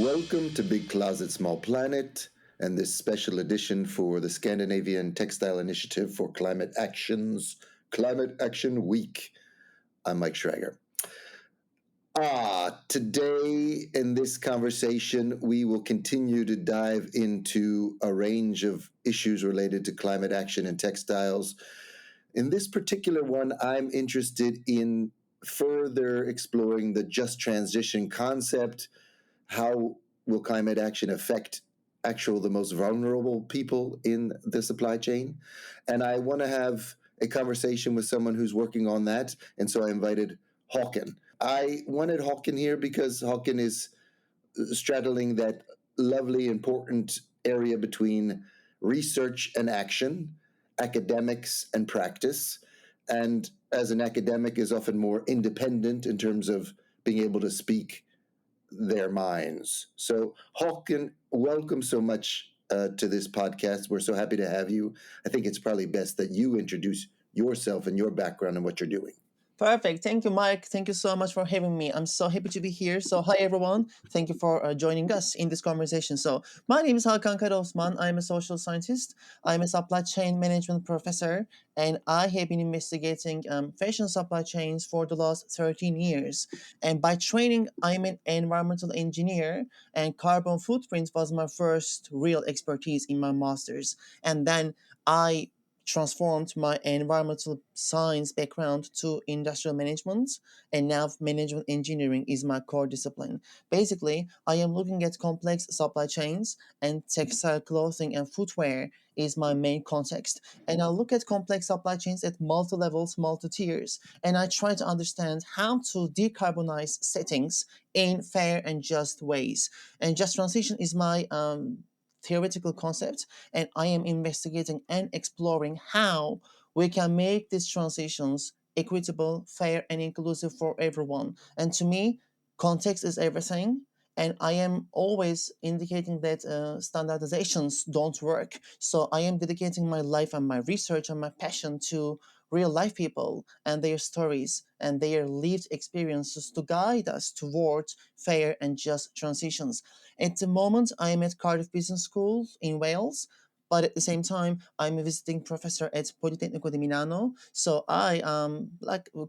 Welcome to Big Closet Small Planet and this special edition for the Scandinavian Textile Initiative for Climate Action Week. I'm Mike Schrager. Today in this conversation, we will continue to dive into a range of issues related to climate action and textiles. In this particular one, I'm interested in further exploring the just transition concept. How will climate action affect the most vulnerable people in the supply chain? And I want to have a conversation with someone who's working on that. And so I invited Hakan. I wanted Hakan here because Hakan is straddling that lovely, important area between research and action, academics and practice. And as an academic is often more independent in terms of being able to speak their minds. So, Hakan, welcome so much to this podcast. We're so happy to have you. I think it's probably best that you introduce yourself and your background and what you're doing. Perfect. Thank you, Mike. Thank you so much for having me. I'm so happy to be here. So, hi, everyone. Thank you for joining us in this conversation. So, my name is Hakan Karaosman. I'm a social scientist. I'm a supply chain management professor, and I have been investigating fashion supply chains for the last 13 years. And by training, I'm an environmental engineer, and carbon footprint was my first real expertise in my master's. And then I transformed my environmental science background to industrial management, and now management engineering is my core discipline. Basically, I am looking at complex supply chains, and textile clothing and footwear is my main context. And I look at complex supply chains at multi levels, multi tiers, and I try to understand how to decarbonize settings in fair and just ways. And just transition is my theoretical concept, and I am investigating and exploring how we can make these transitions equitable, fair, and inclusive for everyone. And to me, context is everything. And I am always indicating that standardizations don't work. So I am dedicating my life and my research and my passion to real life people and their stories and their lived experiences to guide us towards fair and just transitions. At the moment, I am at Cardiff Business School in Wales, but at the same time, I'm a visiting professor at Politecnico di Milano. So I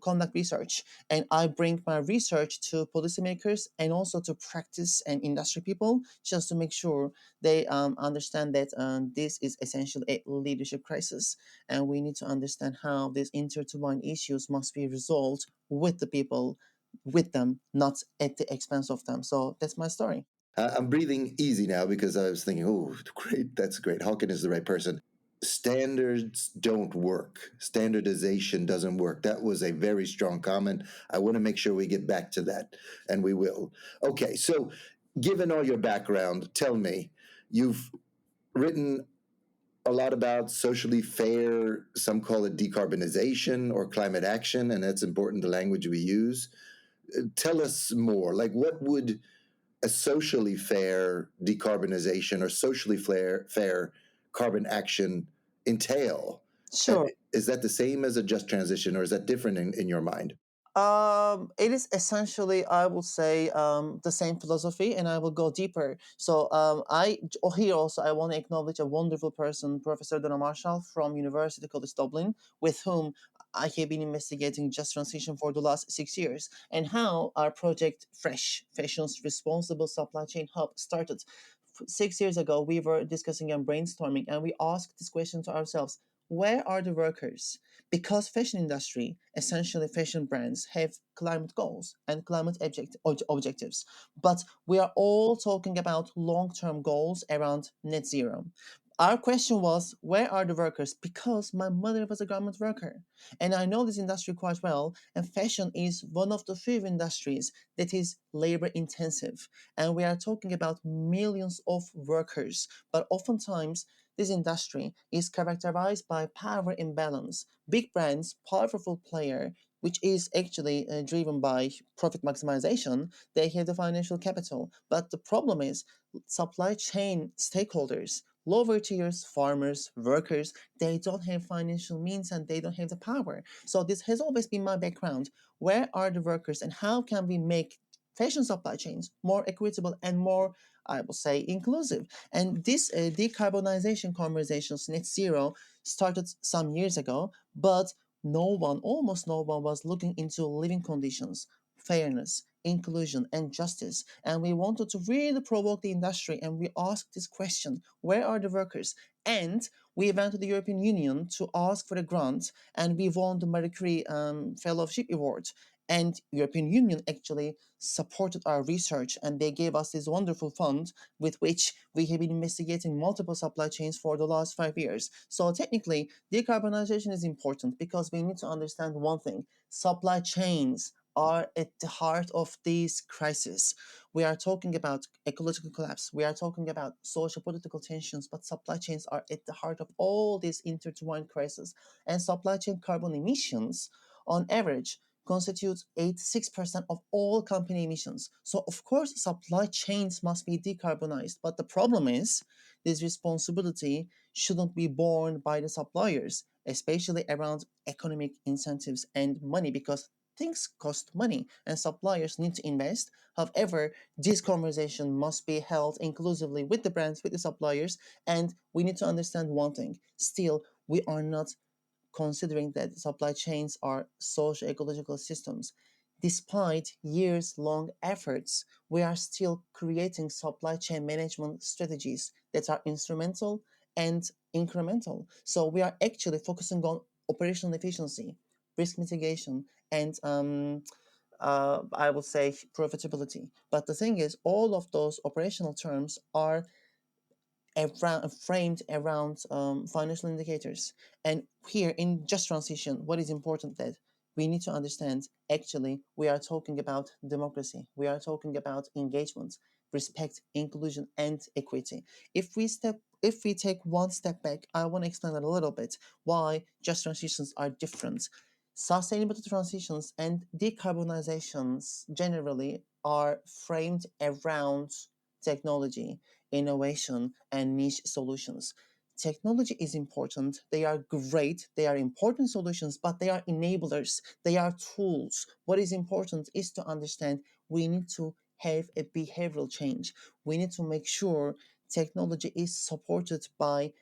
conduct research, and I bring my research to policymakers and also to practice and industry people, just to make sure they understand that this is essentially a leadership crisis, and we need to understand how these intertwined issues must be resolved with the people, with them, not at the expense of them. So that's my story. I'm breathing easy now because I was thinking, oh, great, that's great. Hakan is the right person. Standards don't work. Standardization doesn't work. That was a very strong comment. I want to make sure we get back to that, and we will. Okay, so given all your background, tell me, you've written a lot about socially fair, some call it decarbonization or climate action, and that's important, the language we use. Tell us more. Like, what would a socially fair decarbonization or socially fair carbon action entail? Sure. Is that the same as a just transition, or is that different in your mind? It is essentially, I would say, the same philosophy, and I will go deeper. So, here also I want to acknowledge a wonderful person, Professor Donna Marshall from University College Dublin, with whom I have been investigating just transition for the last 6 years, and how our project Fresh Fashion's Responsible Supply Chain Hub started. 6 years ago, we were discussing and brainstorming, and we asked this question to ourselves: where are the workers? Because fashion industry, essentially fashion brands, have climate goals and climate objectives, but we are all talking about long-term goals around net zero. Our question was, where are the workers? Because my mother was a garment worker, and I know this industry quite well, and fashion is one of the few industries that is labor intensive, and we are talking about millions of workers, but oftentimes this industry is characterized by power imbalance. Big brands, powerful player, which is actually driven by profit maximization, they have the financial capital. But the problem is supply chain stakeholders, lower tiers, farmers, workers, they don't have financial means and they don't have the power. So this has always been my background. Where are the workers and how can we make fashion supply chains more equitable and more, I will say, inclusive. And this decarbonization conversations, net zero, started some years ago, but almost no one was looking into living conditions, fairness, inclusion, and justice. And we wanted to really provoke the industry, and we asked this question: where are the workers? And we went to the European Union to ask for a grant, and we won the Marie Curie Fellowship Award. And European Union actually supported our research, and they gave us this wonderful fund with which we have been investigating multiple supply chains for the last 5 years. So technically, decarbonization is important because we need to understand one thing: supply chains are at the heart of this crisis. We are talking about ecological collapse, we are talking about social political tensions, but supply chains are at the heart of all these intertwined crises. And supply chain carbon emissions, on average, constitute 86% of all company emissions. So, of course, supply chains must be decarbonized. But the problem is, this responsibility shouldn't be borne by the suppliers, especially around economic incentives and money, because things cost money and suppliers need to invest. However, this conversation must be held inclusively with the brands, with the suppliers, and we need to understand one thing. Still, we are not considering that supply chains are social ecological systems. Despite years long efforts, we are still creating supply chain management strategies that are instrumental and incremental. So we are actually focusing on operational efficiency, risk mitigation, and I would say profitability. But the thing is, all of those operational terms are framed around financial indicators. And here in Just Transition, what is important that we need to understand, actually we are talking about democracy, we are talking about engagement, respect, inclusion, and equity. If we take one step back, I want to explain a little bit why just transitions are different. Sustainable transitions and decarbonizations generally are framed around technology, innovation, and niche solutions. Technology is important. They are great. They are important solutions, but they are enablers. They are tools. What is important is to understand we need to have a behavioral change. We need to make sure technology is supported by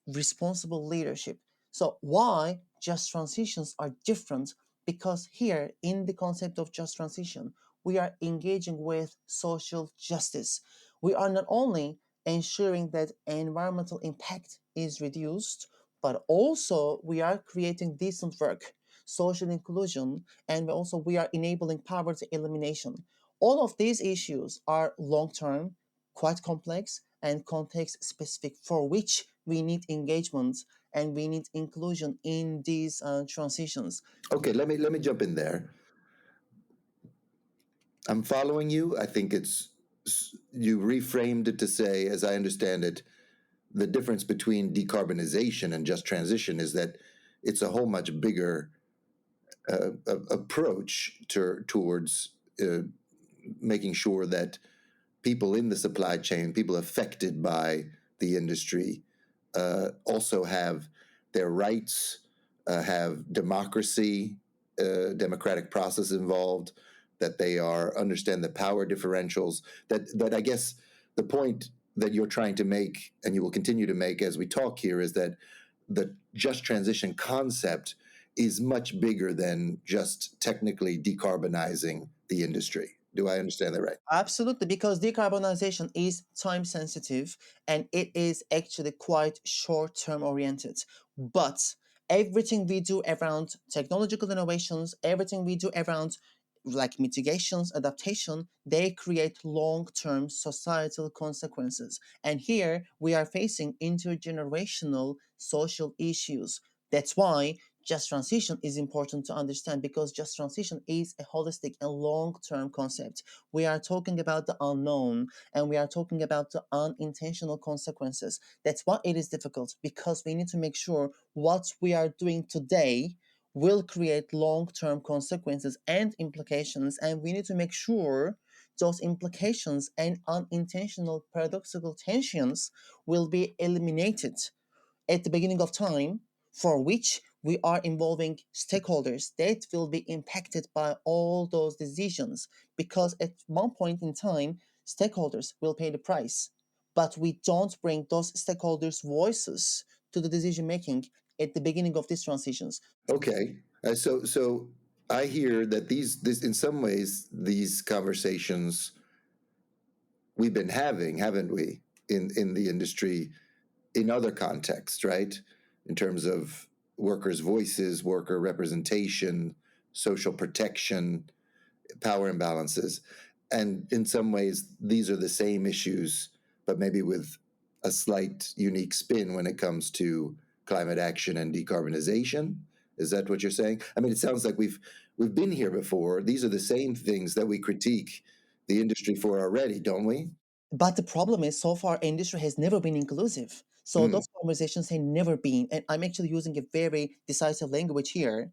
responsible leadership. So, why just transitions are different? Because here, in the concept of just transition, we are engaging with social justice. We are not only ensuring that environmental impact is reduced, but also we are creating decent work, social inclusion, and also we are enabling poverty elimination. All of these issues are long term, quite complex, and context specific, for which we need engagement and we need inclusion in these transitions. Okay, let me jump in there. I'm following you. I think you reframed it to say, as I understand it, the difference between decarbonization and just transition is that it's a whole much bigger approach towards making sure that people in the supply chain, people affected by the industry, also have their rights, have democracy, democratic process involved, that they are understand the power differentials. That I guess the point that you're trying to make, and you will continue to make as we talk here, is that the just transition concept is much bigger than just technically decarbonizing the industry. Do I understand that right? Absolutely, because decarbonization is time sensitive and it is actually quite short term oriented. But everything we do around technological innovations, everything we do around like mitigations, adaptation, they create long term societal consequences. And here we are facing intergenerational social issues. That's why just transition is important to understand, because just transition is a holistic and long term concept. We are talking about the unknown and we are talking about the unintentional consequences. That's why it is difficult, because we need to make sure what we are doing today will create long term consequences and implications, and we need to make sure those implications and unintentional paradoxical tensions will be eliminated at the beginning of time, for which We are involving stakeholders that will be impacted by all those decisions because at one point in time, stakeholders will pay the price. But we don't bring those stakeholders' voices to the decision making at the beginning of these transitions. Okay. So I hear that this in some ways these conversations we've been having, haven't we, in the industry in other contexts, right? In terms of workers' voices, worker representation, social protection, power imbalances. And in some ways, these are the same issues, but maybe with a slight unique spin when it comes to climate action and decarbonization. Is that what you're saying? I mean, it sounds like we've been here before. These are the same things that we critique the industry for already, don't we? But the problem is, so far, industry has never been inclusive. So Mm. those conversations have never been, and I'm actually using a very decisive language here.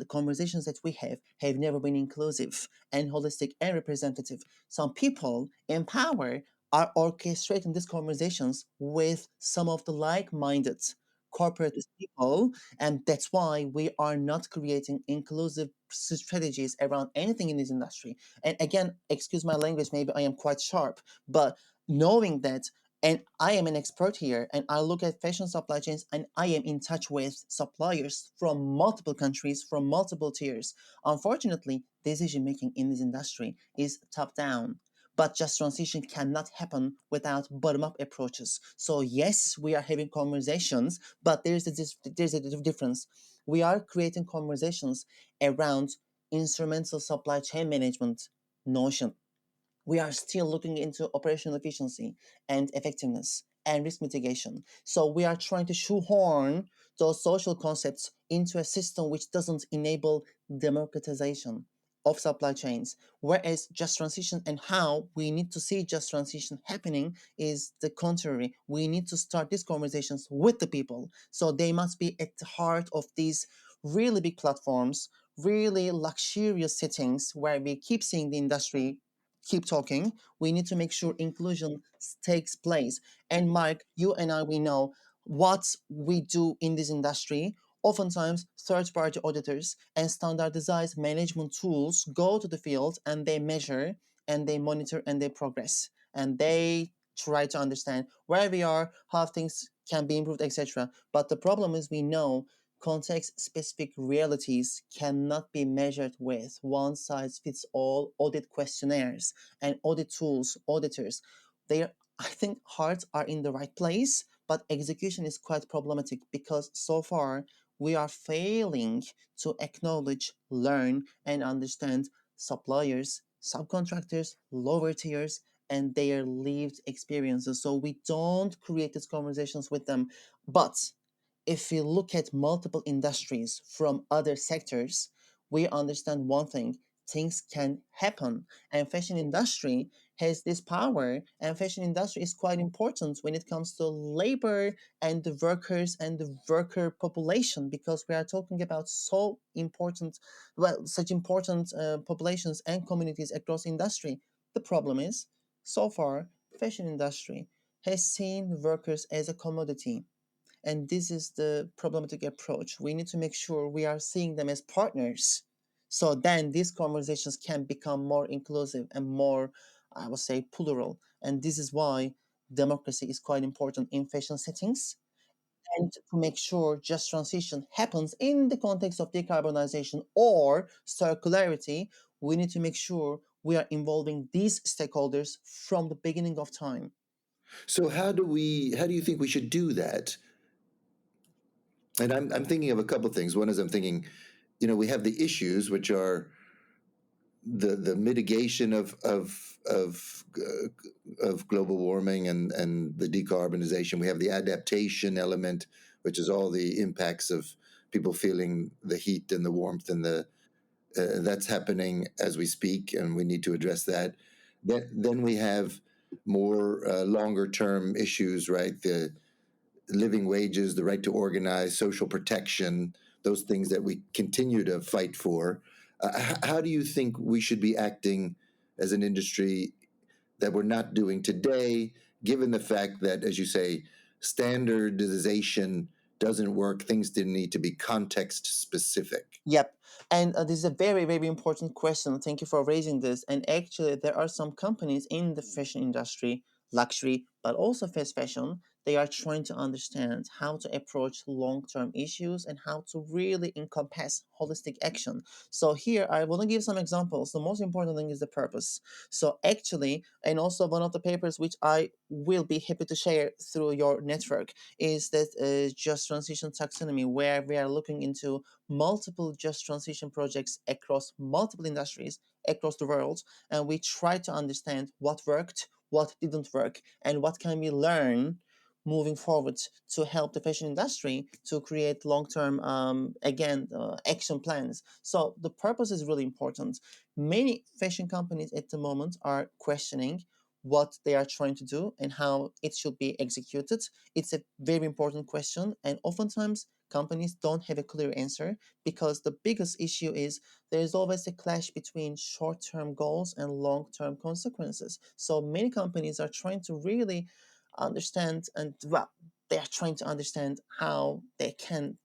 Conversations that we have never been inclusive and holistic and representative. Some people in power are orchestrating these conversations with some of the like-minded corporate people, and that's why we are not creating inclusive strategies around anything in this industry. And again, excuse my language, maybe I am quite sharp, but knowing that, and I am an expert here, and I look at fashion supply chains, and I am in touch with suppliers from multiple countries, from multiple tiers. Unfortunately, decision making in this industry is top down. But just transition cannot happen without bottom up approaches. So yes, we are having conversations, but there's a difference. We are creating conversations around instrumental supply chain management notion. We are still looking into operational efficiency and effectiveness and risk mitigation. So we are trying to shoehorn those social concepts into a system which doesn't enable democratization of supply chains. Whereas just transition and how we need to see just transition happening is the contrary. We need to start these conversations with the people. So they must be at the heart of these really big platforms, really luxurious settings where we keep seeing the industry keep talking. We need to make sure inclusion takes place. And Mark, you and I, we know what we do in this industry. Oftentimes, third party auditors and standardized management tools go to the field and they measure and they monitor and they progress. And they try to understand where we are, how things can be improved, etc. But the problem is, we know context specific realities cannot be measured with one size fits all audit questionnaires and audit tools, auditors. Their, I think, hearts are in the right place, but execution is quite problematic because so far we are failing to acknowledge, learn, and understand suppliers, subcontractors, lower tiers, and their lived experiences. So we don't create these conversations with them. But if we look at multiple industries from other sectors, we understand one thing: things can happen, and fashion industry has this power, and fashion industry is quite important when it comes to labor and the workers and the worker population, because we are talking about so important, well, such important populations and communities across industry. The problem is, so far, fashion industry has seen workers as a commodity, and this is the problematic approach. We need to make sure we are seeing them as partners. So then these conversations can become more inclusive and more, I would say, plural. And this is why democracy is quite important in fashion settings. And to make sure just transition happens in the context of decarbonization or circularity, we need to make sure we are involving these stakeholders from the beginning of time. So how do you think we should do that? And I'm thinking of a couple of things. One is I'm thinking, we have the issues which are the mitigation of global warming and the decarbonization. We have the adaptation element, which is all the impacts of people feeling the heat and the warmth and the that's happening as we speak, and we need to address that. Then we have more longer term issues, right? The living wages, the right to organize, social protection, those things that we continue to fight for. How do you think we should be acting as an industry that we're not doing today, given the fact that, as you say, standardization doesn't work. Things didn't need to be context specific. Yep. And this is a very, very important question. Thank you for raising this. And actually, there are some companies in the fashion industry, luxury, but also fast fashion. They are trying to understand how to approach long term issues and how to really encompass holistic action. So, here I want to give some examples. The most important thing is the purpose. So, actually, and also one of the papers which I will be happy to share through your network is that just transition taxonomy, where we are looking into multiple just transition projects across multiple industries across the world, and we try to understand what worked, what didn't work, and what can we learn moving forward to help the fashion industry to create long-term action plans. So the purpose is really important. Many fashion companies at the moment are questioning what they are trying to do and how it should be executed. It's a very important question, and oftentimes companies don't have a clear answer because the biggest issue is there is always a clash between short-term goals and long-term consequences. So many companies are trying to really understand, and well, they are trying to understand how they can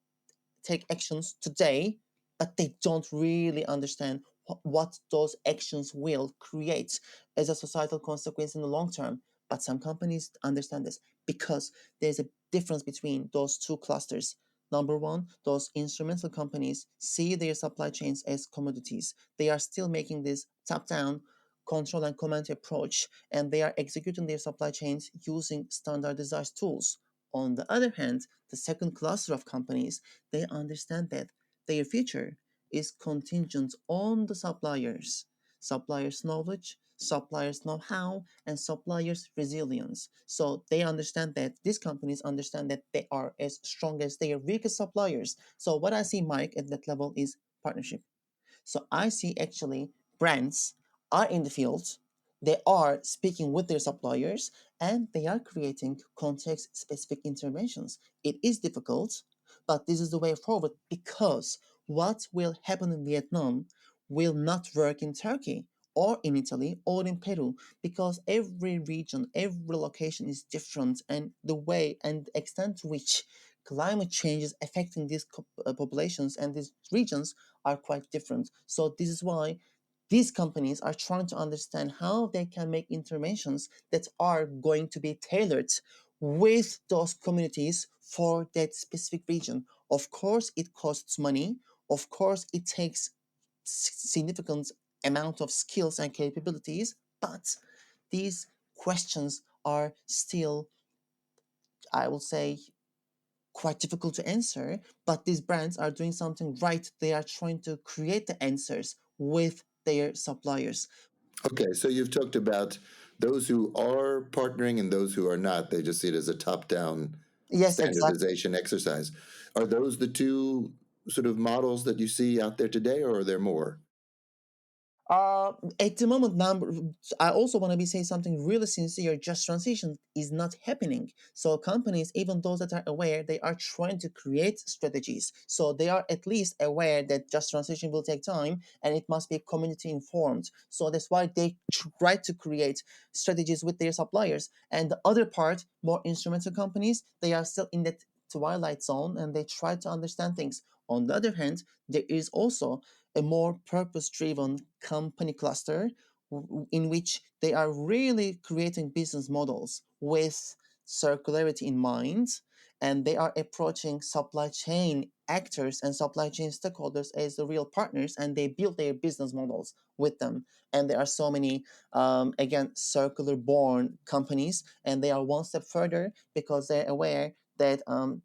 take actions today, but they don't really understand what those actions will create as a societal consequence in the long term. But some companies understand this because there's a difference between those two clusters. Number one, those instrumental companies see their supply chains as commodities. They are still making this top down control and command approach, and they are executing their supply chains using standardized tools. On the other hand, the second cluster of companies, they understand that their future is contingent on the suppliers' knowledge, suppliers' know-how, and suppliers' resilience. So they understand that these companies understand that they are as strong as their weakest suppliers. So what I see, Mike, at that level is partnership. So I see actually brands are in the field, they are speaking with their suppliers, and they are creating context specific interventions. It is difficult, but this is the way forward because what will happen in Vietnam will not work in Turkey or in Italy or in Peru because every region, every location is different, and the way and extent to which climate change is affecting these populations and these regions are quite different. So this is why these companies are trying to understand how they can make interventions that are going to be tailored with those communities for that specific region. Of course, it costs money. Of course, it takes significant amount of skills and capabilities, but these questions are still, I will say, quite difficult to answer, but these brands are doing something right. They are trying to create the answers with their suppliers. Okay, so you've talked about those who are partnering and those who are not. They just see it as a top down Yes, exactly. standardization exercise. Are those the two sort of models that you see out there today, or are there more? At the moment, number. I also want to be saying something really sincere. Just transition is not happening. So companies, even those that are aware, they are trying to create strategies. So they are at least aware that just transition will take time and it must be community informed. So that's why they try to create strategies with their suppliers. And the other part, more instrumental companies, they are still in that twilight zone and they try to understand things. On the other hand, there is also a more purpose driven company cluster in which they are really creating business models with circularity in mind, and they are approaching supply chain actors and supply chain stakeholders as the real partners, and they build their business models with them. And there are so many again circular born companies, and they are one step further because they're aware that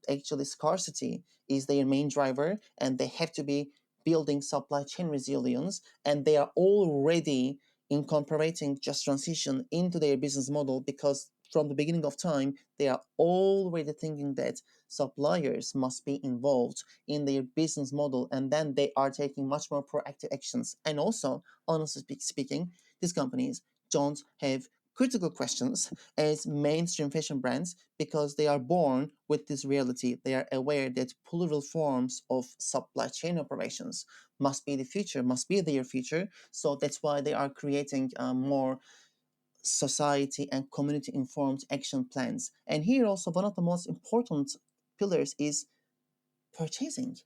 actually scarcity is their main driver, and they have to be building supply chain resilience, and they are already incorporating just transition into their business model because from the beginning of time they are already thinking that suppliers must be involved in their business model, and then they are taking much more proactive actions. And also, honestly speaking, these companies don't have critical questions as mainstream fashion brands because they are born with this reality. They are aware that plural forms of supply chain operations must be the future, must be their future. So that's why they are creating more society and community informed action plans. And here also one of the most important pillars is purchasing.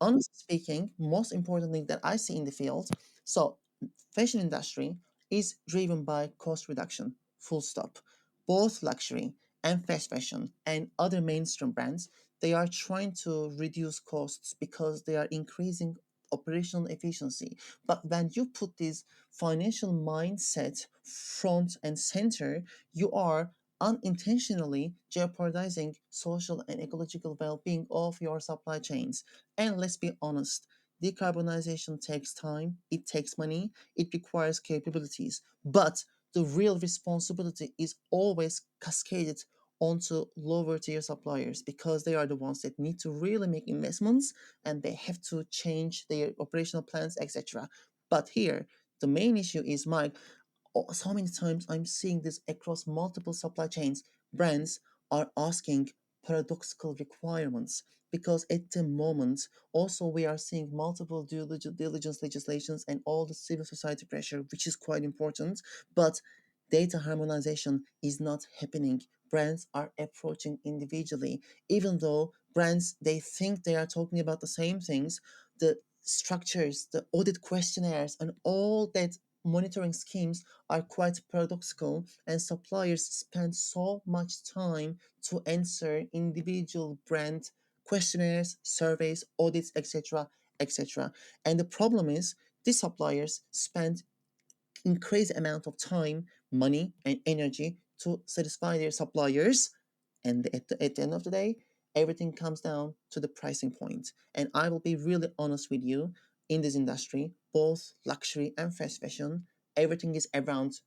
Honestly speaking, most important thing that I see in the field, so fashion industry is driven by cost reduction, full stop. Both luxury and fast fashion and other mainstream brands, they are trying to reduce costs because they are increasing operational efficiency. But when you put this financial mindset front and center, you are unintentionally jeopardizing social and ecological well-being of your supply chains. And let's be honest, decarbonization takes time, it takes money, it requires capabilities, but the real responsibility is always cascaded onto lower tier suppliers because they are the ones that need to really make investments and they have to change their operational plans, etc. But here, the main issue is, Mike, so many times I'm seeing this across multiple supply chains. Brands are asking paradoxical requirements because at the moment, also we are seeing multiple diligence legislations and all the civil society pressure, which is quite important. But data harmonization is not happening. Brands are approaching individually, even though brands they think they are talking about the same things. The structures, the audit questionnaires, and all that monitoring schemes are quite paradoxical, and suppliers spend so much time to answer individual brand questionnaires, surveys, audits, etc., etc. And the problem is, these suppliers spend increased amount of time, money, and energy to satisfy their suppliers. And at the end of the day, everything comes down to the pricing point. And I will be really honest with you, in this industry, both luxury and fast fashion, everything is around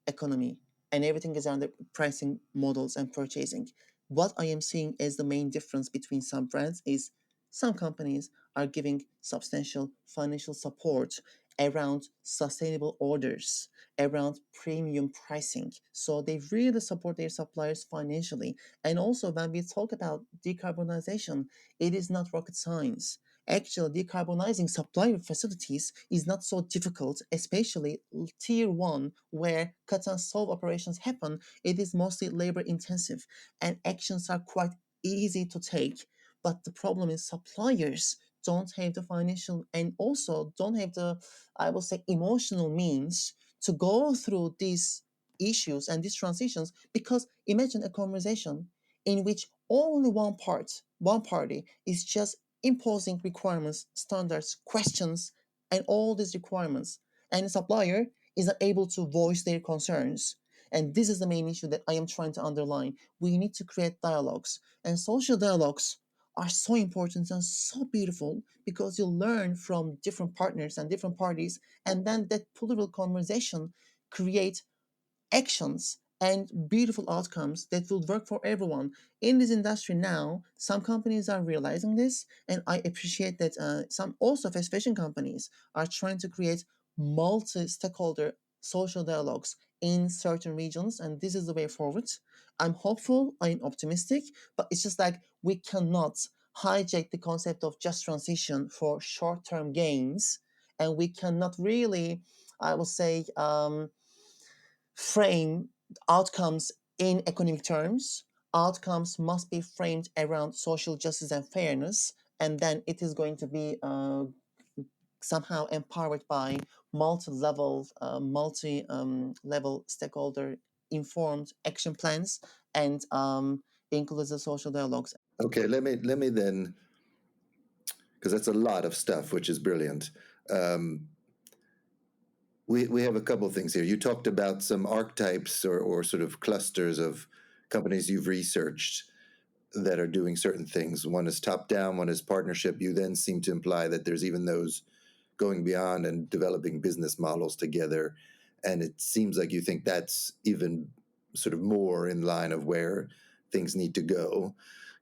economy and everything is around the pricing models and purchasing. What I am seeing as the main difference between some brands is some companies are giving substantial financial support around sustainable orders, around premium pricing. So they really support their suppliers financially. And also, when we talk about decarbonization, it is not rocket science. Actually, decarbonizing supplier facilities is not so difficult, especially tier one, where cut and solve operations happen. It is mostly labor intensive, and actions are quite easy to take. But the problem is suppliers don't have the financial and also don't have the, I will say, emotional means to go through these issues and these transitions. Because imagine a conversation in which only one party is just imposing requirements, standards, questions, and all these requirements. And the supplier is not able to voice their concerns. And this is the main issue that I am trying to underline. We need to create dialogues. And social dialogues are so important and so beautiful because you learn from different partners and different parties. And then that political conversation create actions and beautiful outcomes that will work for everyone in this industry. Now some companies are realizing this, and I appreciate that some also fast fashion companies are trying to create multi-stakeholder social dialogues in certain regions, and this is the way forward. I'm hopeful, I'm optimistic, but it's just like we cannot hijack the concept of just transition for short-term gains, and we cannot really, I will say, frame outcomes in economic terms. Outcomes must be framed around social justice and fairness, and then it is going to be somehow empowered by multi-level stakeholder informed action plans and inclusive social dialogues. Okay, let me then, because that's a lot of stuff, which is brilliant. Um, we have a couple of things here. You talked about some archetypes or sort of clusters of companies you've researched that are doing certain things. One is top down, one is partnership. You then seem to imply that there's even those going beyond and developing business models together. And it seems like you think that's even sort of more in line of where things need to go.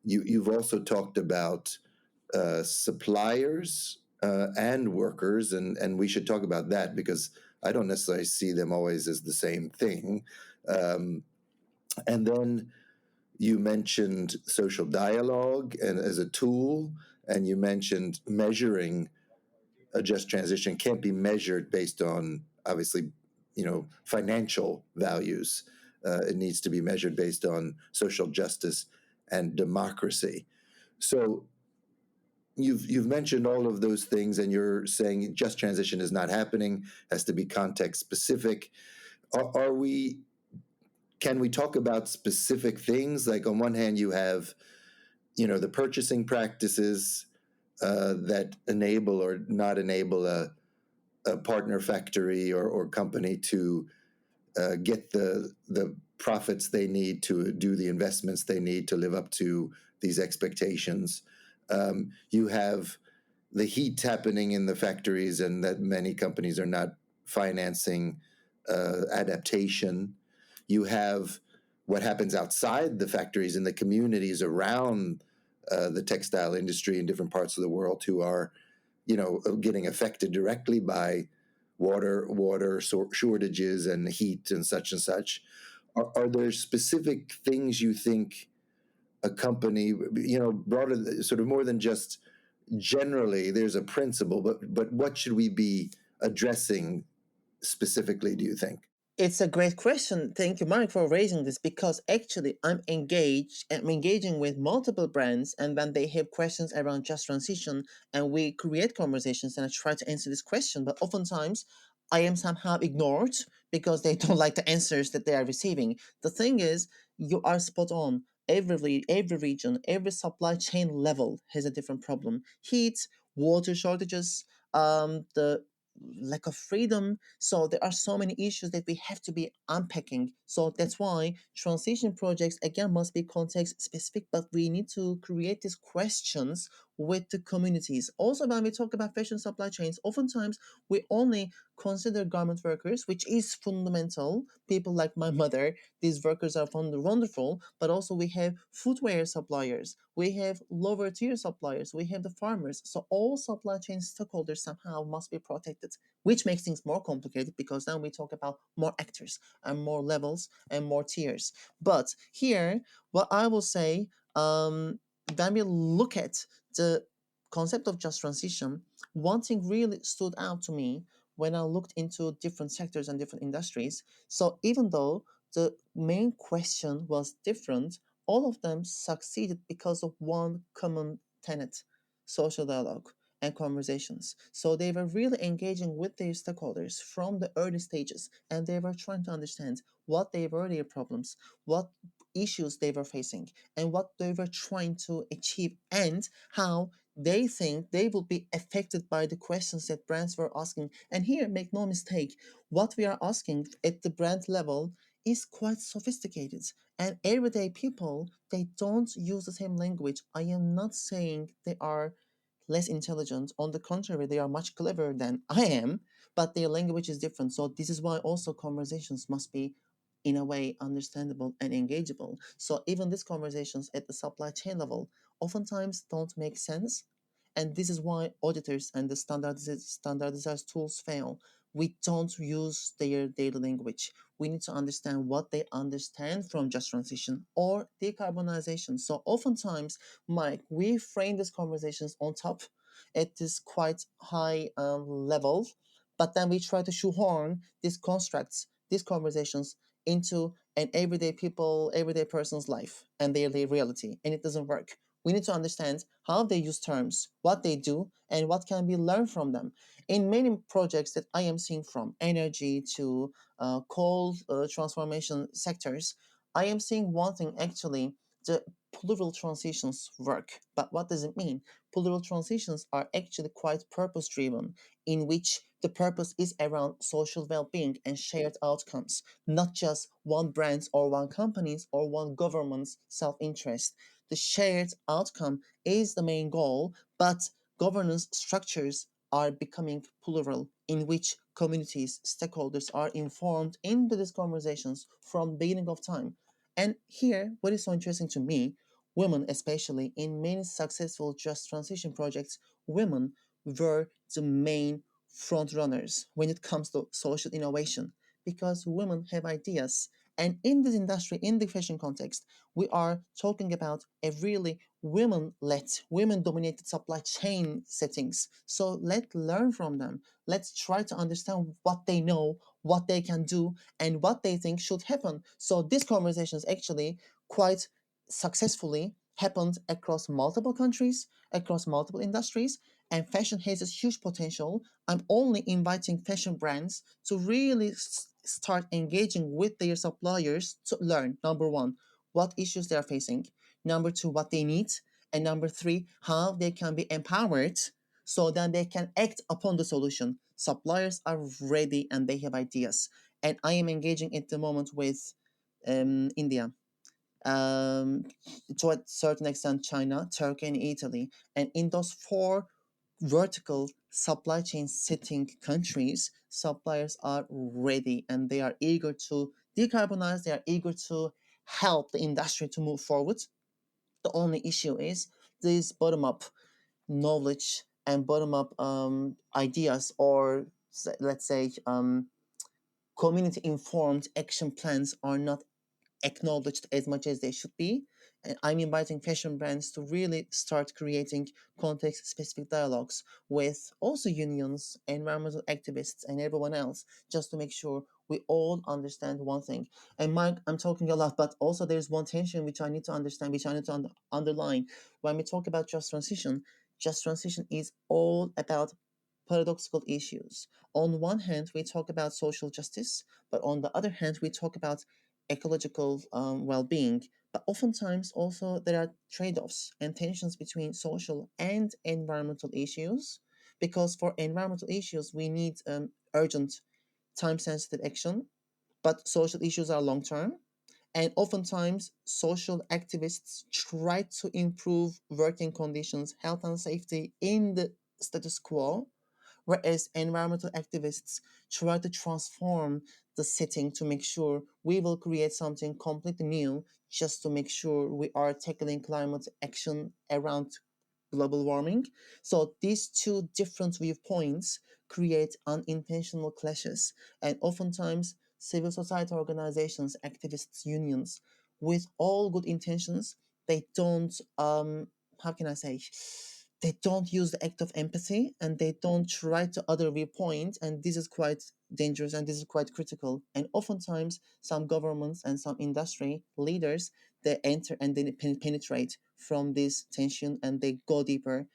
You've also talked about suppliers and workers, and we should talk about that because I don't necessarily see them always as the same thing. Um, and then you mentioned social dialogue and as a tool, and you mentioned measuring a just transition can't be measured based on obviously, financial values. It needs to be measured based on social justice and democracy. So you've mentioned all of those things, and you're saying just transition is not happening, has to be context specific. Are we? Can we talk about specific things? Like on one hand, you have the purchasing practices that enable or not enable a partner factory or company to get the profits they need to do the investments they need to live up to these expectations. You have the heat happening in the factories, and that many companies are not financing adaptation. You have what happens outside the factories in the communities around the textile industry in different parts of the world who are, getting affected directly by water shortages and heat and such and such. Are there specific things you think a company, broader, sort of more than just generally there's a principle, but what should we be addressing specifically, do you think? It's a great question. Thank you, Mark, for raising this because actually I'm engaging with multiple brands, and when they have questions around just transition, and we create conversations and I try to answer this question, but oftentimes I am somehow ignored because they don't like the answers that they are receiving. The thing is, you are spot on. Every region, every supply chain level has a different problem. Heat, water shortages, the lack of freedom. So there are so many issues that we have to be unpacking. So that's why transition projects again must be context specific, but we need to create these questions with the communities. Also, when we talk about fashion supply chains, oftentimes we only consider garment workers, which is fundamental. People like my mother, these workers are wonderful, but also we have footwear suppliers, we have lower tier suppliers, we have the farmers. So all supply chain stakeholders somehow must be protected, which makes things more complicated because then we talk about more actors and more levels and more tiers. But here, what I will say, when we look at the concept of just transition, one thing really stood out to me when I looked into different sectors and different industries. So even though the main question was different, all of them succeeded because of one common tenet: social dialogue and conversations. So they were really engaging with their stakeholders from the early stages, and they were trying to understand what they were their problems, what issues they were facing, and what they were trying to achieve, and how they think they will be affected by the questions that brands were asking. And here, make no mistake, what we are asking at the brand level is quite sophisticated. And everyday people, they don't use the same language. I am not saying they are less intelligent. On the contrary, they are much cleverer than I am, but their language is different. So this is why also conversations must be in a way understandable and engageable. So even these conversations at the supply chain level oftentimes don't make sense. And this is why auditors and the standardized tools fail. We don't use their daily language. We need to understand what they understand from just transition or decarbonization. So oftentimes, Mike, we frame these conversations on top at this quite high level, but then we try to shoehorn these constructs, these conversations into an everyday people, everyday person's life and their reality, and it doesn't work. We need to understand how they use terms, what they do, and what can be learned from them. In many projects that I am seeing, from energy to coal transformation sectors, I am seeing one thing actually: the plural transitions work. But what does it mean? Plural transitions are actually quite purpose driven, in which the purpose is around social well being and shared outcomes, not just one brand's or one company's or one government's self interest. The shared outcome is the main goal, but governance structures are becoming plural, in which communities, stakeholders are informed into these conversations from beginning of time. And here, what is so interesting to me, women, especially in many successful just transition projects, women were the main front runners when it comes to social innovation because women have ideas. And in this industry, in the fashion context, we are talking about a really women-led, women-dominated supply chain settings. So let's learn from them. Let's try to understand what they know, what they can do, and what they think should happen. So these conversations actually quite successfully happened across multiple countries, across multiple industries, and fashion has this huge potential. I'm only inviting fashion brands to really start engaging with their suppliers to learn, number one, what issues they are facing, number two, what they need, and number three, how they can be empowered so that they can act upon the solution. Suppliers are ready and they have ideas. And I am engaging at the moment with India, um, to a certain extent China, Turkey, and Italy. And in those four vertical supply chain sitting countries, suppliers are ready and they are eager to decarbonize, they are eager to help the industry to move forward. The only issue is this bottom up knowledge and bottom up ideas, or let's say community informed action plans are not acknowledged as much as they should be. And I'm inviting fashion brands to really start creating context specific dialogues with also unions, environmental activists, and everyone else, just to make sure we all understand one thing. And Mike, I'm talking a lot, but also there's one tension which I need to understand, which I need to underline. When we talk about just transition is all about paradoxical issues. On one hand, we talk about social justice, but on the other hand, we talk about ecological well-being. But oftentimes, also there are trade-offs and tensions between social and environmental issues. Because for environmental issues, we need urgent, time-sensitive action, but social issues are long-term. And oftentimes, social activists try to improve working conditions, health, and safety in the status quo, whereas environmental activists try to transform the setting to make sure we will create something completely new, just to make sure we are tackling climate action around global warming. So these two different viewpoints create unintentional clashes, and oftentimes civil society organizations, activists, unions, with all good intentions, they don't how can I say, they don't use the act of empathy and they don't try to other viewpoint, and this is quite dangerous and this is quite critical. And oftentimes some governments and some industry leaders, they enter and they penetrate from this tension and they go deeper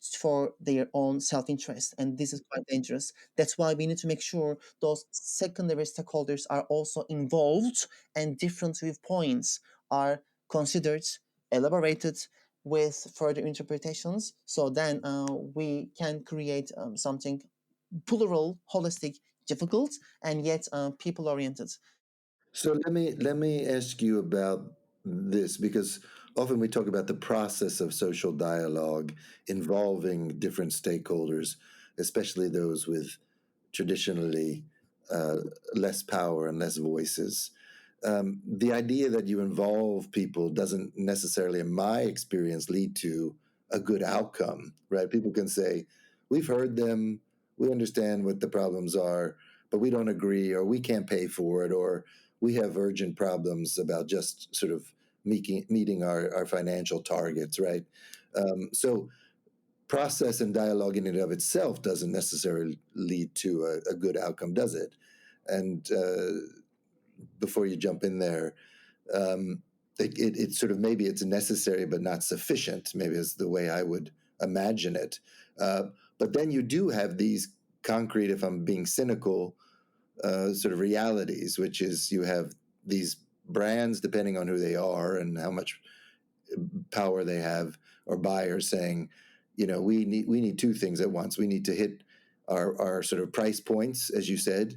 for their own self-interest, and this is quite dangerous. That's why we need to make sure those secondary stakeholders are also involved and different viewpoints are considered, elaborated with further interpretations, so then we can create something plural, holistic, difficult, and yet people oriented. So let me ask you about this, because often we talk about the process of social dialogue involving different stakeholders, especially those with traditionally uh, less power and less voices. The idea that you involve people doesn't necessarily, in my experience, lead to a good outcome, right? People can say, we've heard them, we understand what the problems are, but we don't agree, or we can't pay for it, or we have urgent problems about just sort of meeting our financial targets, right? So process and dialogue in and of itself doesn't necessarily lead to a good outcome, does it? And before you jump in there, um, it sort of, maybe it's necessary but not sufficient, maybe is the way I would imagine it. Uh, but then you do have these concrete, if I'm being cynical, sort of realities, which is you have these brands, depending on who they are and how much power they have, or buyers saying, we need two things at once. We need to hit our sort of price points, as you said,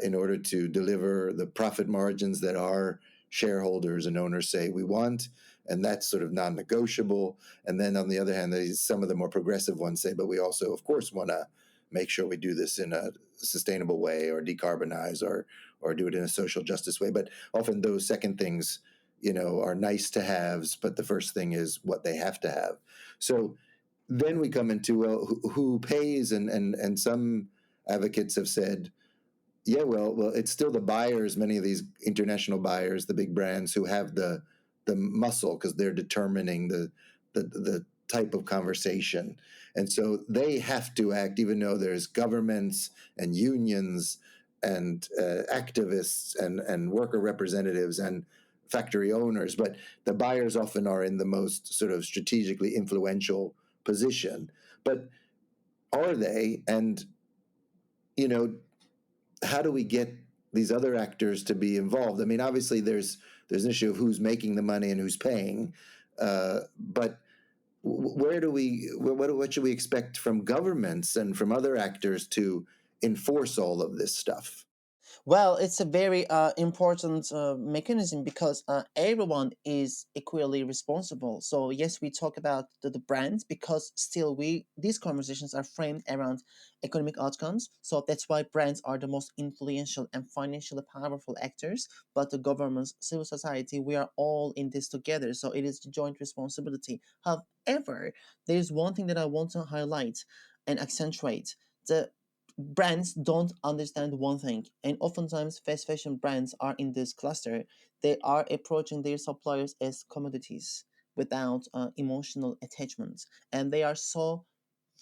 in order to deliver the profit margins that our shareholders and owners say we want, and that's sort of non-negotiable. And then on the other hand, some of the more progressive ones say, but we also, of course, want to make sure we do this in a sustainable way, or decarbonize, or do it in a social justice way. But often those second things, are nice to haves, but the first thing is what they have to have. So then we come into, well, who pays, and some advocates have said, yeah, well, it's still the buyers, many of these international buyers, the big brands, who have the muscle, because they're determining the type of conversation, and so they have to act, even though there's governments and unions and activists and worker representatives and factory owners, but the buyers often are in the most sort of strategically influential position. But are they? And, you know, how do we get these other actors to be involved? I mean, obviously, there's an issue of who's making the money and who's paying, but where do we what should we expect from governments and from other actors to enforce all of this stuff? Well, it's a very important mechanism because everyone is equally responsible. So yes, we talk about the brands because still we these conversations are framed around economic outcomes. So that's why brands are the most influential and financially powerful actors. But the governments, civil society, we are all in this together. So it is a joint responsibility. However, there is one thing that I want to highlight and accentuate. The brands don't understand one thing, and oftentimes fast fashion brands are in this cluster. They are approaching their suppliers as commodities without emotional attachment, and they are so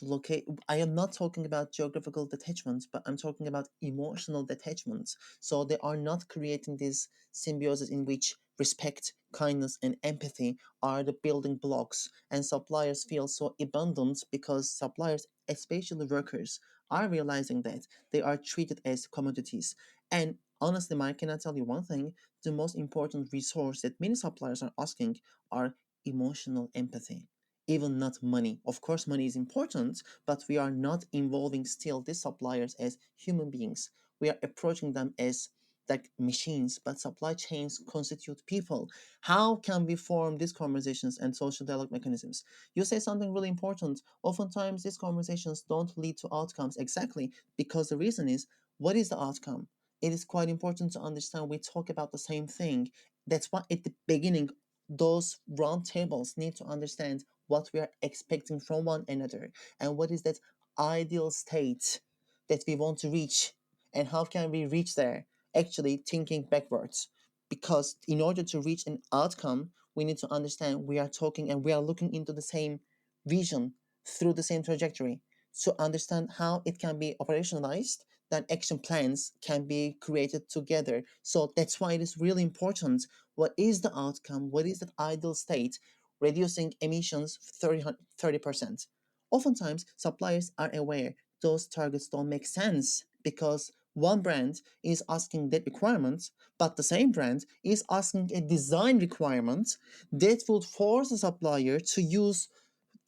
locate. I am not talking about geographical detachments, but I'm talking about emotional detachments. So they are not creating this symbiosis in which respect, kindness, and empathy are the building blocks, and suppliers feel so abandoned because suppliers, especially workers, are realizing that they are treated as commodities. And honestly, Mike, can I tell you one thing? The most important resource that many suppliers are asking are emotional empathy, even not money. Of course, money is important, but we are not involving still these suppliers as human beings. We are approaching them as like machines, but supply chains constitute people. How can we form these conversations and social dialogue mechanisms? You say something really important. Oftentimes, these conversations don't lead to outcomes exactly because the reason is what is the outcome? It is quite important to understand we talk about the same thing. That's why at the beginning, those round tables need to understand what we are expecting from one another and what is that ideal state that we want to reach and how can we reach there, actually thinking backwards, because in order to reach an outcome we need to understand we are talking and we are looking into the same vision through the same trajectory to understand how it can be operationalized, then action plans can be created together. So that's why it is really important. What is the outcome? What is that ideal state? Reducing emissions 30%. Oftentimes, suppliers are aware those targets don't make sense because one brand is asking that requirement, but the same brand is asking a design requirement that would force a supplier to use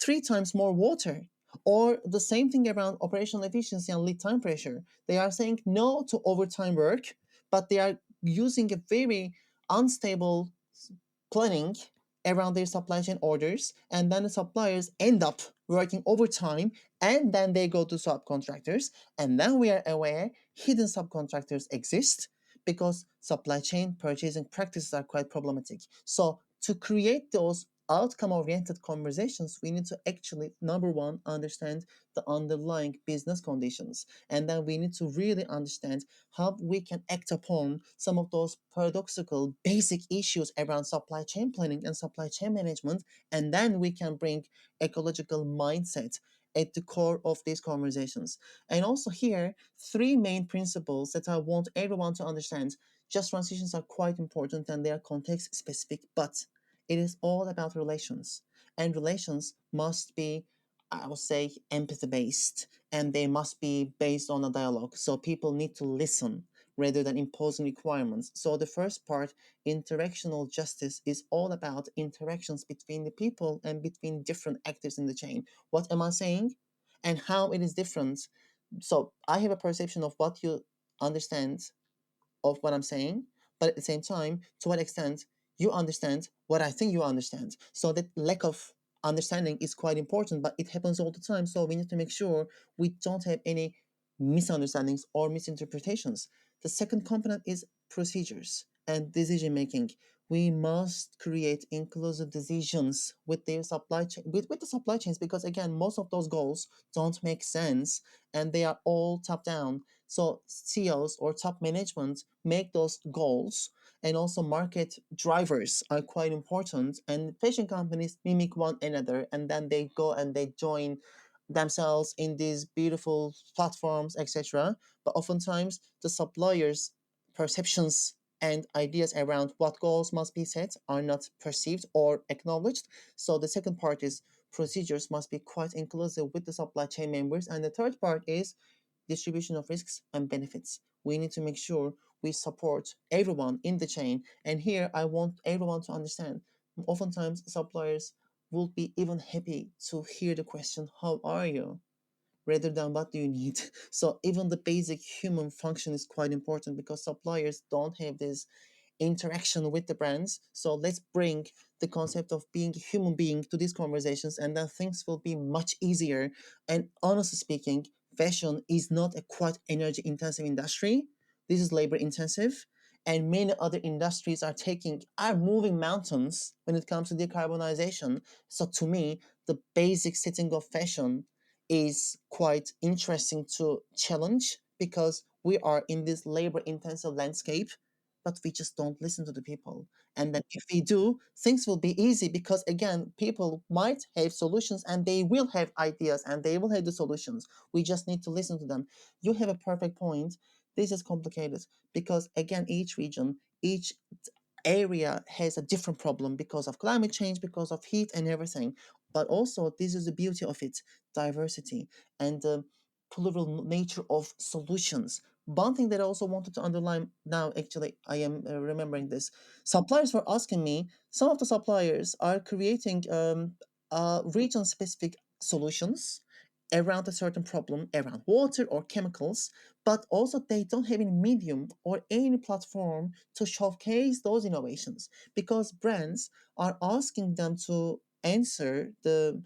3 times more water. Or the same thing around operational efficiency and lead time pressure. They are saying no to overtime work, but they are using a very unstable planning around their supply chain orders, and then the suppliers end up working overtime, and then they go to subcontractors, and then we are aware hidden subcontractors exist because supply chain purchasing practices are quite problematic. So to create those outcome oriented conversations we need to actually number one understand the underlying business conditions, and then we need to really understand how we can act upon some of those paradoxical basic issues around supply chain planning and supply chain management, and then we can bring ecological mindset at the core of these conversations. And also here, three main principles that I want everyone to understand. Just transitions are quite important and they are context specific, but it is all about relations. And relations must be, I would say, empathy based, and they must be based on a dialogue. So people need to listen rather than imposing requirements. So the first part, interactional justice, is all about interactions between the people and between different actors in the chain. What am I saying? And how it is different. So I have a perception of what you understand of what I'm saying, but at the same time, to what extent you understand what I think you understand. So that lack of understanding is quite important, but it happens all the time. So we need to make sure we don't have any misunderstandings or misinterpretations. The second component is procedures and decision making. We must create inclusive decisions with their supply chain with the supply chains because again, most of those goals don't make sense and they are all top down. So CEOs or top management make those goals, and also market drivers are quite important. And fashion companies mimic one another, and then they go and they join themselves in these beautiful platforms, etc. But oftentimes the suppliers' perceptions and ideas around what goals must be set are not perceived or acknowledged. So the second part is procedures must be quite inclusive with the supply chain members. And the third part is distribution of risks and benefits. We need to make sure we support everyone in the chain. And here I want everyone to understand. Oftentimes, suppliers will be even happy to hear the question, how are you? Rather than what do you need. So even the basic human function is quite important because suppliers don't have this interaction with the brands. So let's bring the concept of being a human being to these conversations, and then things will be much easier. And honestly speaking, fashion is not a quite energy intensive industry. This is labor intensive. And many other industries are moving mountains when it comes to decarbonization. So to me, the basic setting of fashion is quite interesting to challenge because we are in this labor intensive landscape, but we just don't listen to the people. And then if we do, things will be easy because again, people might have solutions and they will have ideas and they will have the solutions. We just need to listen to them. You have a perfect point. This is complicated because again, each region, each area has a different problem because of climate change, because of heat and everything. But also, this is the beauty of it, diversity and the plural nature of solutions. One thing that I also wanted to underline now, actually, I am remembering this. Suppliers were asking me, some of the suppliers are creating region specific solutions around a certain problem, around water or chemicals, but also they don't have any medium or any platform to showcase those innovations because brands are asking them to answer the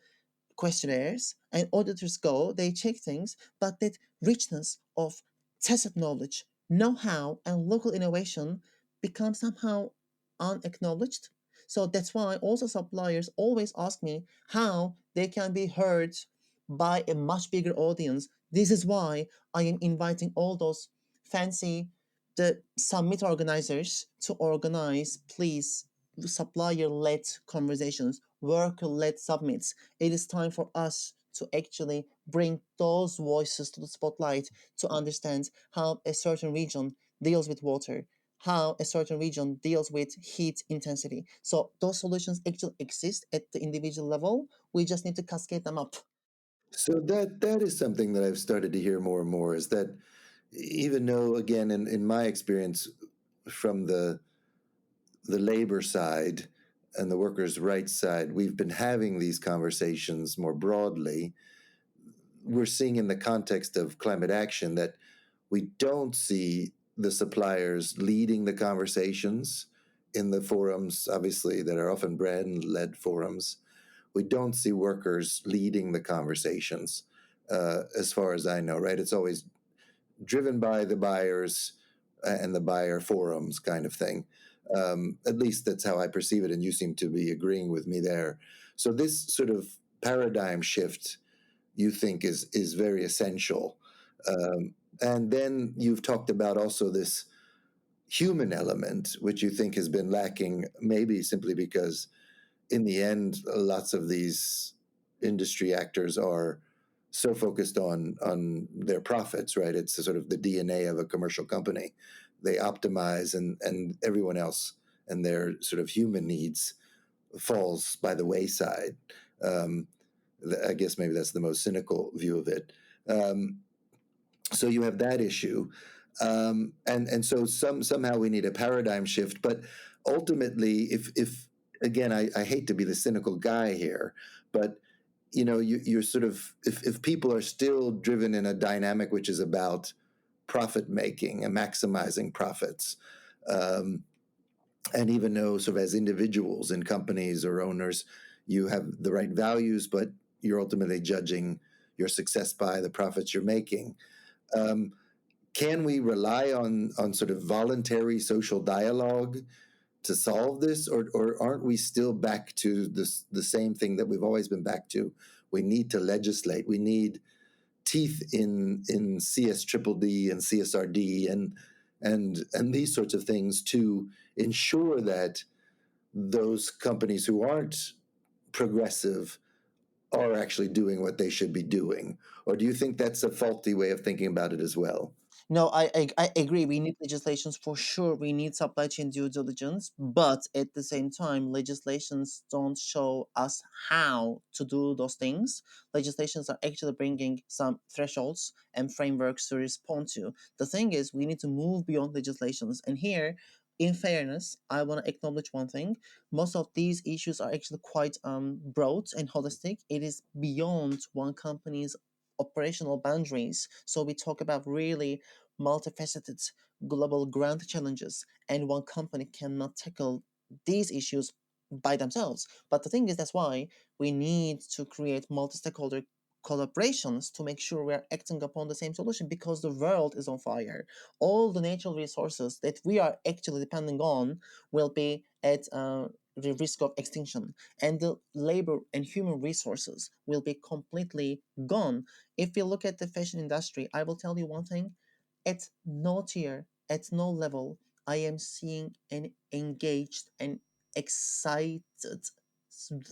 questionnaires and auditors go, they check things, but that richness of tacit knowledge, know-how, and local innovation becomes somehow unacknowledged. So that's why also suppliers always ask me how they can be heard by a much bigger audience. This is why I am inviting all those fancy the summit organizers to organize, please, supplier-led conversations, worker-led summits. It is time for us to actually bring those voices to the spotlight to understand how a certain region deals with water, how a certain region deals with heat intensity. So those solutions actually exist at the individual level. We just need to cascade them up. So that is something that I've started to hear more and more, is that even though, again, in my experience from the labor side and the workers' rights side, we've been having these conversations more broadly. We're seeing in the context of climate action that we don't see the suppliers leading the conversations in the forums, obviously, that are often brand led forums. We don't see workers leading the conversations, as far as I know, right? It's always driven by the buyers and the buyer forums kind of thing. At least that's how I perceive it, and you seem to be agreeing with me there. So this sort of paradigm shift, you think, is very essential. And then you've talked about also this human element, which you think has been lacking, maybe simply because in the end, lots of these industry actors are so focused on their profits, right? It's sort of the DNA of a commercial company. They optimize, and everyone else and their sort of human needs falls by the wayside. Um, I guess maybe that's the most cynical view of it. Um, so you have that issue, and so somehow we need a paradigm shift. But ultimately, if again, I hate to be the cynical guy here, but you're sort of, if people are still driven in a dynamic which is about profit making and maximizing profits, um, and even though sort of as individuals in companies or owners, you have the right values, but you're ultimately judging your success by the profits you're making. Um, can we rely on sort of voluntary social dialogue to solve this, or aren't we still back to the same thing that we've always been back to? We need to legislate. We need teeth in CS triple D and CSRD and these sorts of things to ensure that those companies who aren't progressive are actually doing what they should be doing. Or do you think that's a faulty way of thinking about it as well? No, I agree. We need legislations for sure. We need supply chain due diligence, but at the same time, legislations don't show us how to do those things. Legislations are actually bringing some thresholds and frameworks to respond to. The thing is, we need to move beyond legislations. And here, in fairness, I want to acknowledge one thing. Most of these issues are actually quite broad and holistic. It is beyond one company's operational boundaries. So we talk about really multifaceted global grand challenges, and one company cannot tackle these issues by themselves. But the thing is, that's why we need to create multi stakeholder collaborations to make sure we are acting upon the same solution because the world is on fire. All the natural resources that we are actually depending on will be at the risk of extinction, and the labor and human resources will be completely gone. If you look at the fashion industry, I will tell you one thing: at no tier, at no level, I am seeing an engaged and excited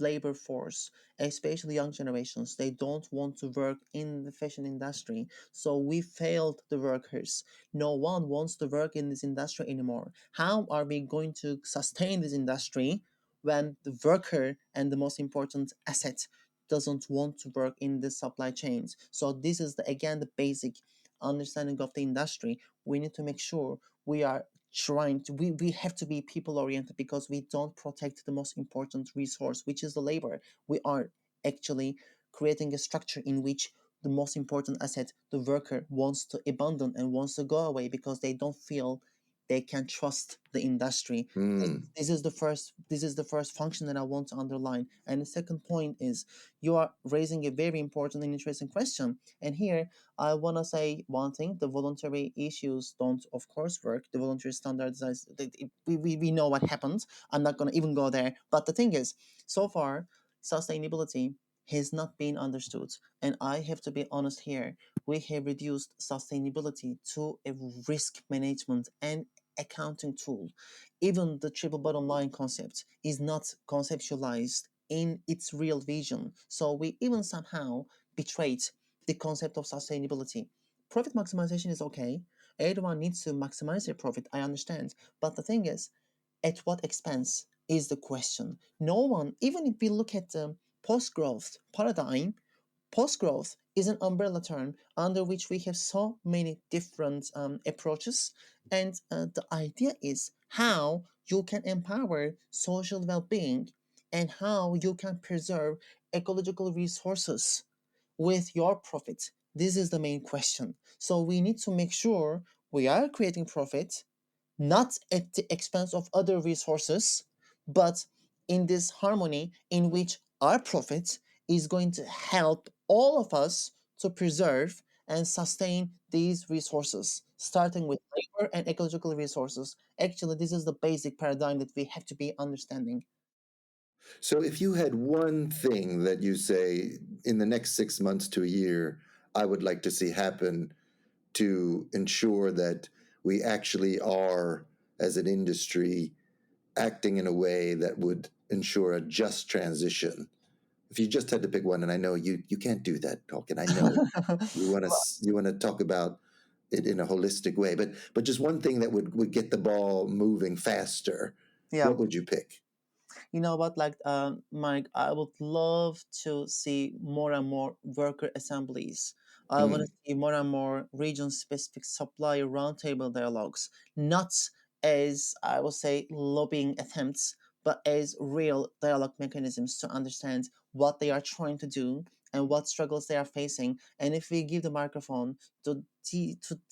labor force, especially young generations. They don't want to work in the fashion industry. So we failed the workers. No one wants to work in this industry anymore. How are we going to sustain this industry when the worker and the most important asset doesn't want to work in the supply chains? So this is again the basic understanding of the industry. We need to make sure we are trying to we have to be people oriented because we don't protect the most important resource, which is the labor. We are actually creating a structure in which the most important asset, the worker, wants to abandon and wants to go away because they don't feel they can trust the industry. this, Hmm. this is the first this is the first function that I want to underline. And the second point is, you are raising a very important and interesting question. And here I want to say one thing: the voluntary issues don't, of course, work. The voluntary standardized, we know what happens. I'm not going to even go there. But the thing is, so far, sustainability has not been understood. And I have to be honest here: we have reduced sustainability to a risk management and accounting tool. Even the triple bottom line concept is not conceptualized in its real vision. So we even somehow betrayed the concept of sustainability. Profit maximization is okay. Everyone needs to maximize their profit, I understand. But the thing is, at what expense is the question. No one, even if we look at the post growth paradigm, post growth is an umbrella term under which we have so many different approaches. And the idea is how you can empower social well being and how you can preserve ecological resources with your profit. This is the main question. So we need to make sure we are creating profit not at the expense of other resources, but in this harmony in which our profit is going to help all of us to preserve and sustain these resources, starting with labor and ecological resources. Actually, this is the basic paradigm that we have to be understanding. So, if you had one thing that you say in the next 6 months to a year, I would like to see happen to ensure that we actually are, as an industry, acting in a way that would ensure a just transition. If you just had to pick one, and I know you can't do that, Talkin. I know you want to talk about it in a holistic way, but just one thing that would get the ball moving faster. Yeah. What would you pick? You know what, like, Mike, I would love to see more and more worker assemblies. I want to Mm, see more and more region specific supplier roundtable dialogues, not as, I will say, lobbying attempts, but as real dialogue mechanisms to understand what they are trying to do and what struggles they are facing. And if we give the microphone to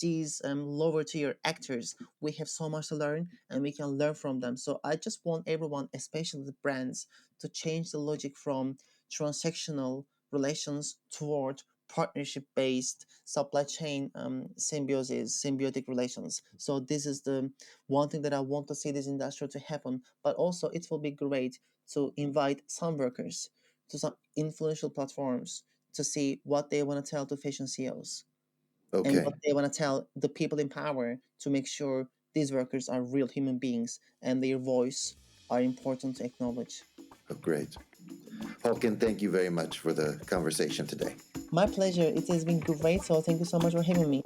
these lower tier actors, we have so much to learn and we can learn from them. So I just want everyone, especially the brands, to change the logic from transactional relations toward partnership based supply chain symbiosis, symbiotic relations. So this is the one thing that I want to see this industry to happen. But also it will be great to invite some workers to some influential platforms to see what they want to tell to fashion CEOs and what okay. they want to tell the people in power to make sure these workers are real human beings and their voice are important to acknowledge. Oh, great. Halkin, thank you very much for the conversation today. My pleasure. It has been great. So thank you so much for having me.